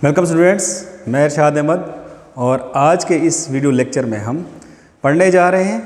Welcome students, मैं इरशाद अहमद और आज के इस वीडियो लेक्चर में हम पढ़ने जा रहे हैं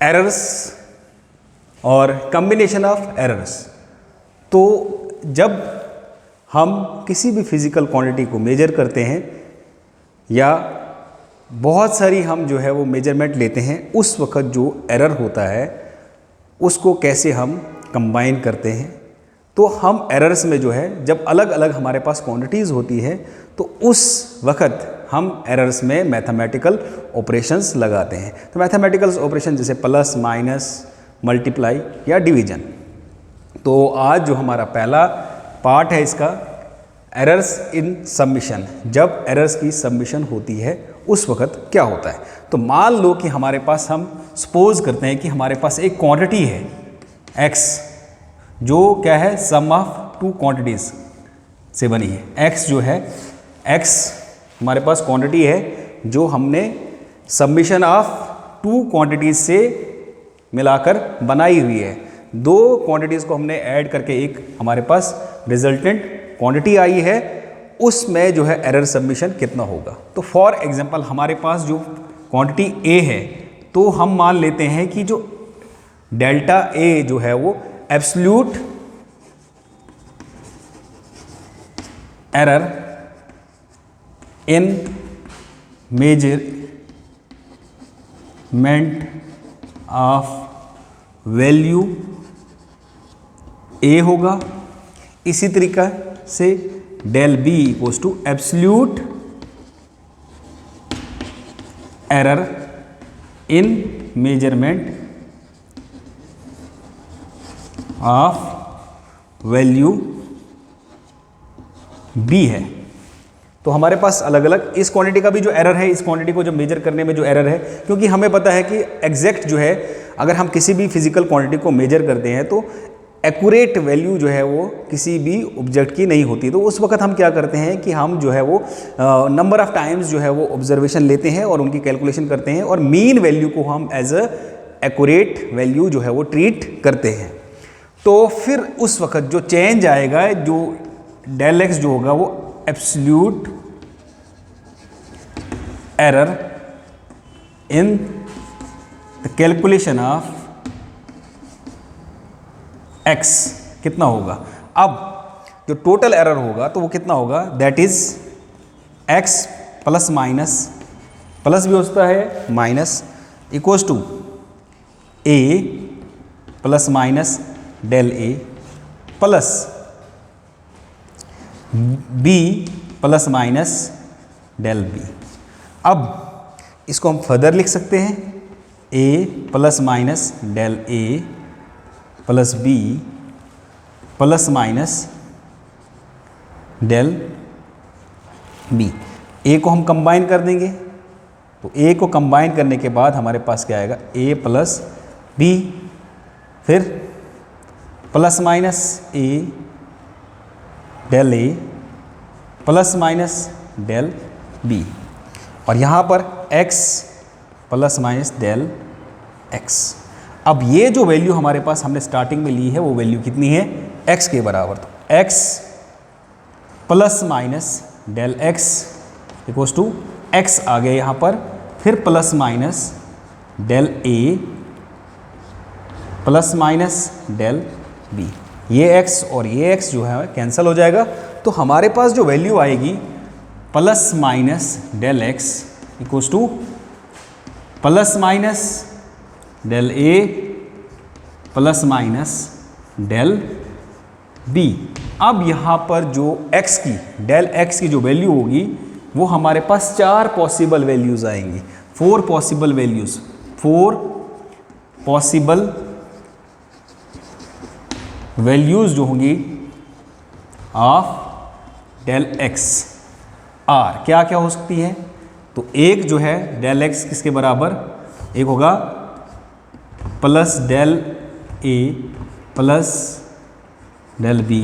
एरर्स और कम्बिनेशन ऑफ एरर्स। तो जब हम किसी भी फिज़िकल क्वांटिटी को मेजर करते हैं या बहुत सारी हम जो है वो मेजरमेंट लेते हैं, उस वक्त जो एरर होता है उसको कैसे हम कंबाइन करते हैं। तो हम एरर्स में जो है जब अलग अलग हमारे पास क्वांटिटीज़ होती है तो उस वक्त हम एरर्स में मैथमेटिकल ऑपरेशंस लगाते हैं। तो मैथमेटिकल ऑपरेशन जैसे प्लस, माइनस, मल्टीप्लाई या डिवीजन। तो आज जो हमारा पहला पार्ट है इसका, एरर्स इन सबमिशन। जब एरर्स की सबमिशन होती है उस वक्त क्या होता है। तो मान लो कि हमारे पास, हम सपोज करते हैं कि हमारे पास एक क्वांटिटी है x, जो क्या है, सम ऑफ टू क्वांटिटीज़ से बनी है। x जो है, x हमारे पास क्वांटिटी है जो हमने सबमिशन ऑफ टू क्वांटिटीज़ से मिलाकर बनाई हुई है। दो क्वांटिटीज़ को हमने ऐड करके एक हमारे पास रिजल्टेंट क्वांटिटी आई है, उसमें जो है एरर सबमिशन कितना होगा। तो फॉर एग्जांपल हमारे पास जो क्वांटिटी a है, तो हम मान लेते हैं कि जो डेल्टा a जो है वो absolute error in measurement of value a होगा। इसी तरीका से del b equals to absolute error in measurement of value b है। तो हमारे पास अलग अलग इस क्वांटिटी का भी जो एरर है, इस क्वांटिटी को जब मेजर करने में जो एरर है, क्योंकि हमें पता है कि एग्जैक्ट जो है, अगर हम किसी भी फिजिकल क्वांटिटी को मेजर करते हैं तो एक्यूरेट वैल्यू जो है वो किसी भी ऑब्जेक्ट की नहीं होती। तो उस वक्त हम क्या करते हैं कि हम जो है वो नंबर ऑफ टाइम्स जो है वो ऑब्जर्वेशन लेते हैं और उनकी कैलकुलेशन करते हैं, और मीन वैल्यू को हम एज अ एक्यूरेट वैल्यू जो है वो ट्रीट करते हैं। तो फिर उस वक्त जो चेंज आएगा, जो डेल एक्स जो होगा, वो absolute error in the calculation of x कितना होगा। अब जो टोटल एरर होगा तो वो कितना होगा, that is X plus minus, plus भी होता है minus, equals to A plus minus del A plus B plus minus del B. अब इसको हम फर्दर लिख सकते हैं, A plus minus del A plus B plus minus del B. A को हम कंबाइन कर देंगे, तो ए को कंबाइन करने के बाद हमारे पास क्या आएगा, ए प्लस बी, फिर plus minus a del A plus minus del b, और यहाँ पर x plus minus del x। अब ये जो वैल्यू हमारे पास हमने स्टार्टिंग में ली है वो वैल्यू कितनी है, x के बराबर। तो x plus minus del x equals to x आ गया यहाँ पर, फिर plus minus del a plus minus del b। ये x और ये x जो है कैंसिल हो जाएगा, तो हमारे पास जो वैल्यू आएगी plus minus del x equals to plus minus del a plus minus del b। अब यहाँ पर जो x की, डेल x की जो वैल्यू होगी वो हमारे पास चार पॉसिबल वैल्यूज़ आएंगी, four possible values, four possible values जो होंगी ऑफ डेल एक्स आर, क्या क्या हो सकती है। तो एक जो है डेल एक्स किसके बराबर, एक होगा plus del A plus del B,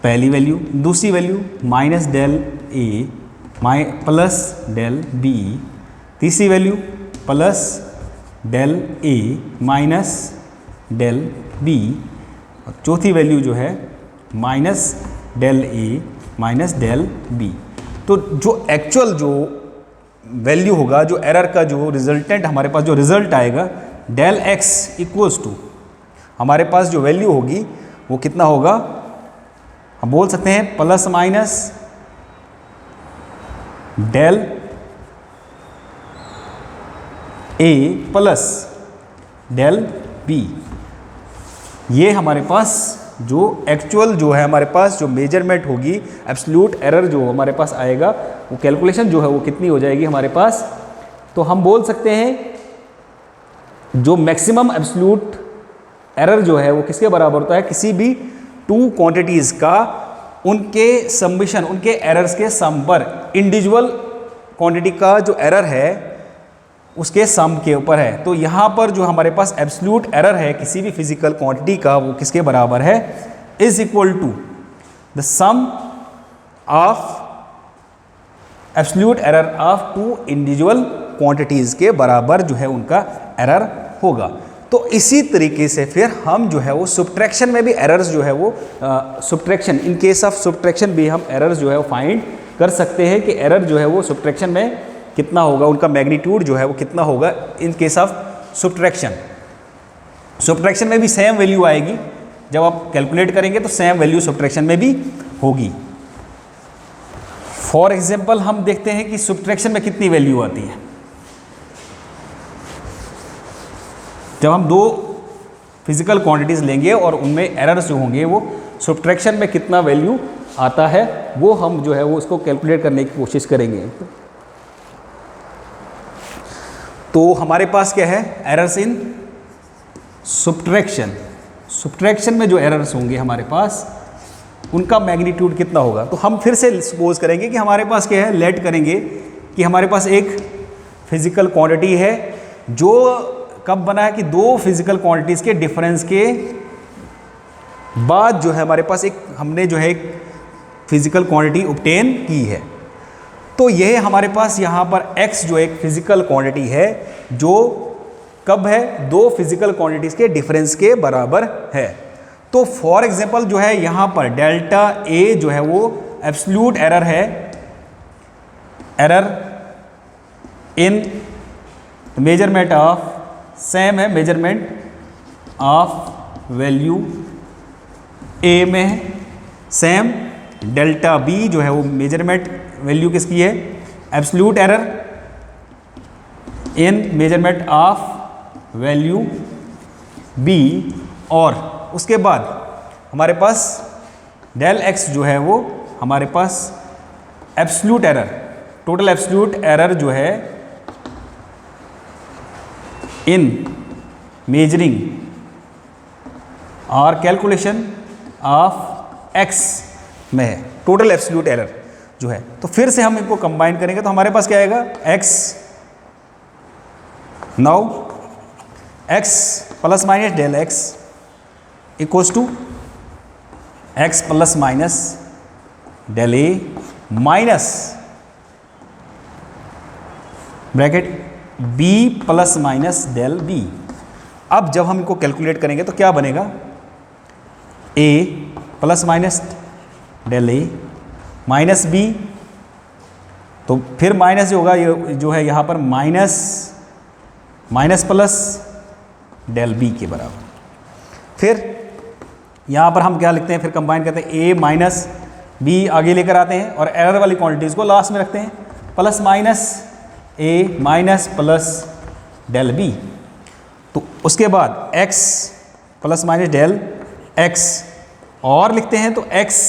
पहली वैल्यू। दूसरी वैल्यू माइनस डेल ए प्लस डेल बी। तीसरी value plus del A minus del b. और चौथी वैल्यू जो है माइनस डेल ए माइनस डेल बी। तो जो एक्चुअल जो वैल्यू होगा, जो एरर का जो रिजल्टेंट हमारे पास जो रिजल्ट आएगा, डेल एक्स इक्वल्स टू हमारे पास जो वैल्यू होगी वो कितना होगा, हम बोल सकते हैं प्लस माइनस डेल ए प्लस डेल बी। ये हमारे पास जो एक्चुअल जो है हमारे पास जो मेजरमेंट होगी, एब्सोल्यूट एरर जो हमारे पास आएगा, वो कैलकुलेशन जो है वो कितनी हो जाएगी हमारे पास। तो हम बोल सकते हैं जो मैक्सिमम एब्सोल्यूट एरर जो है वो किसके बराबर होता है, किसी भी टू क्वांटिटीज़ का उनके समिशन, उनके एरर्स के सम पर, इंडिविजुअल क्वांटिटी का जो एरर है उसके सम के ऊपर है। तो यहाँ पर जो हमारे पास एब्सोल्यूट एरर है किसी भी फिजिकल क्वांटिटी का, वो किसके बराबर है, is equal to the sum of absolute error of two individual quantities के बराबर जो है उनका एरर होगा। तो इसी तरीके से फिर हम जो है वो सब्ट्रैक्शन में भी एरर्स जो है वो subtraction, in case of subtraction भी हम एरर्स जो है वो फाइंड कर सकते हैं कि एरर जो है वो सब्ट्रैक्शन में कितना होगा, उनका मैग्नीट्यूड जो है वो कितना होगा in case of subtraction. Subtraction में भी सेम वैल्यू आएगी, जब आप कैलकुलेट करेंगे तो सेम वैल्यू सब्ट्रैक्शन में भी होगी। फॉर एग्जांपल हम देखते हैं कि सब्ट्रैक्शन में कितनी वैल्यू आती है। जब हम दो फिजिकल क्वांटिटीज़ लेंगे और उनमें एरर्स जो होंगे वो सब्ट्रैक्शन में कितना वैल्यू आता है, वो हम जो है वो उसको कैलकुलेट करने की कोशिश करेंगे। तो हमारे पास क्या है, एरर्स इन सब्ट्रैक्शन। सब्ट्रैक्शन में जो एरर्स होंगे हमारे पास उनका मैग्नीट्यूड कितना होगा। तो हम फिर से सपोज करेंगे कि हमारे पास क्या है, लेट करेंगे कि हमारे पास एक फिजिकल क्वांटिटी है जो कब बना है कि दो फिजिकल क्वांटिटीज़ के डिफरेंस के बाद जो है हमारे पास एक हमने जो है एक फिजिकल क्वांटिटी ऑब्टेन की है। तो यह हमारे पास यहाँ पर x जो एक फिजिकल क्वांटिटी है जो कब है, दो फिजिकल क्वांटिटीज़ के डिफरेंस के बराबर है। तो फॉर एग्जांपल जो है यहाँ पर डेल्टा a जो है वो एब्सोल्यूट एरर है, error in measurement of, same है मेजरमेंट ऑफ वैल्यू a में है, सेम डेल्टा b जो है वो मेजरमेंट वैल्यू किसकी है, absolute error in measurement of value b। और उसके बाद हमारे पास डेल x जो है वो हमारे पास absolute error, total absolute error जो है इन मेजरिंग और कैलकुलेशन ऑफ x में है, टोटल एब्सोल्यूट एरर जो है। तो फिर से हम इनको कंबाइन करेंगे तो हमारे पास क्या आएगा, x now x plus minus del x equals to x plus minus del a minus bracket b plus minus del b। अब जब हम इनको कैलकुलेट करेंगे तो क्या बनेगा, a plus minus del a minus b, तो फिर माइनस जो होगा ये जो है यहाँ पर minus minus plus del b के बराबर। फिर यहाँ पर हम क्या लिखते हैं, फिर कंबाइन करते हैं a माइनस b आगे लेकर आते हैं और एरर वाली क्वांटिटीज़ को लास्ट में रखते हैं, plus minus a minus plus del b। तो उसके बाद x plus minus del x और लिखते हैं, तो x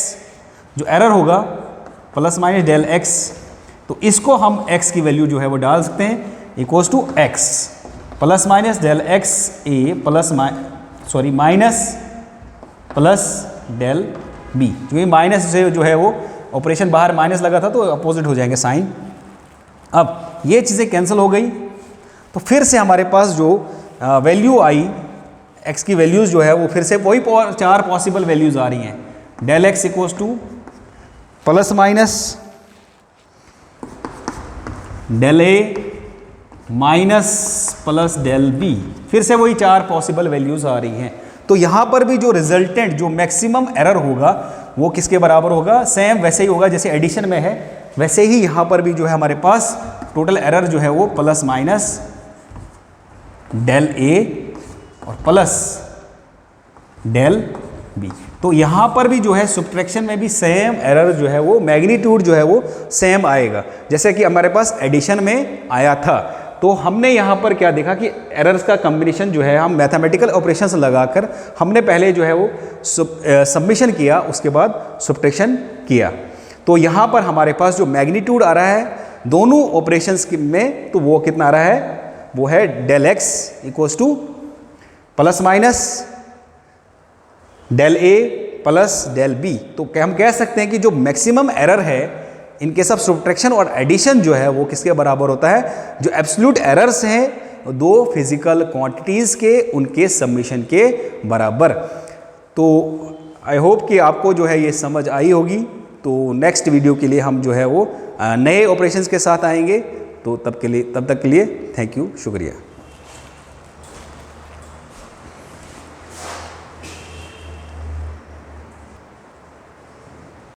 जो एरर होगा प्लस माइनस डेल x, तो इसको हम x की वैल्यू जो है वो डाल सकते हैं equals to x plus minus del x a plus minus plus del b। क्योंकि माइनस से जो है वो ऑपरेशन बाहर माइनस लगा था तो अपोजिट हो जाएंगे साइन। अब ये चीज़ें कैंसिल हो गई तो फिर से हमारे पास जो वैल्यू आई x की वैल्यूज़ जो है वो फिर से वही चार पॉसिबल वैल्यूज़ आ रही हैं, del x equals to plus minus del a minus plus del b, फिर से वही चार पॉसिबल वैल्यूज़ आ रही हैं। तो यहाँ पर भी जो रिजल्टेंट जो मैक्सिमम एरर होगा वो किसके बराबर होगा, सेम वैसे ही होगा जैसे एडिशन में है, वैसे ही यहाँ पर भी जो है हमारे पास टोटल एरर जो है वो प्लस माइनस डेल ए और प्लस डेल बी। तो यहाँ पर भी जो है सब्ट्रैक्शन में भी सेम एरर जो है वो मैग्नीट्यूड जो है वो सेम आएगा जैसे कि हमारे पास एडिशन में आया था। तो हमने यहाँ पर क्या देखा कि एरर्स का कॉम्बिनेशन जो है हम मैथमेटिकल ऑपरेशंस लगाकर हमने पहले जो है वो सबमिशन किया, उसके बाद सब्ट्रैक्शन किया। तो यहाँ पर हमारे पास जो मैग्नीट्यूड आ रहा है दोनों ऑपरेशंस में, तो वो कितना आ रहा है, वो है del X equals to plus minus del A plus del B. तो हम कह सकते हैं कि जो मैक्सिमम एरर है इनके सब सब्ट्रैक्शन और एडिशन जो है वो किसके बराबर होता है, जो एब्सोल्यूट एरर्स हैं दो फिजिकल क्वांटिटीज़ के उनके सबमिशन के बराबर। तो आई होप कि आपको जो है ये समझ आई होगी। तो नेक्स्ट वीडियो के लिए हम जो है वो नए ऑपरेशंस के साथ आएंगे। तो तब तक के लिए थैंक यू, शुक्रिया।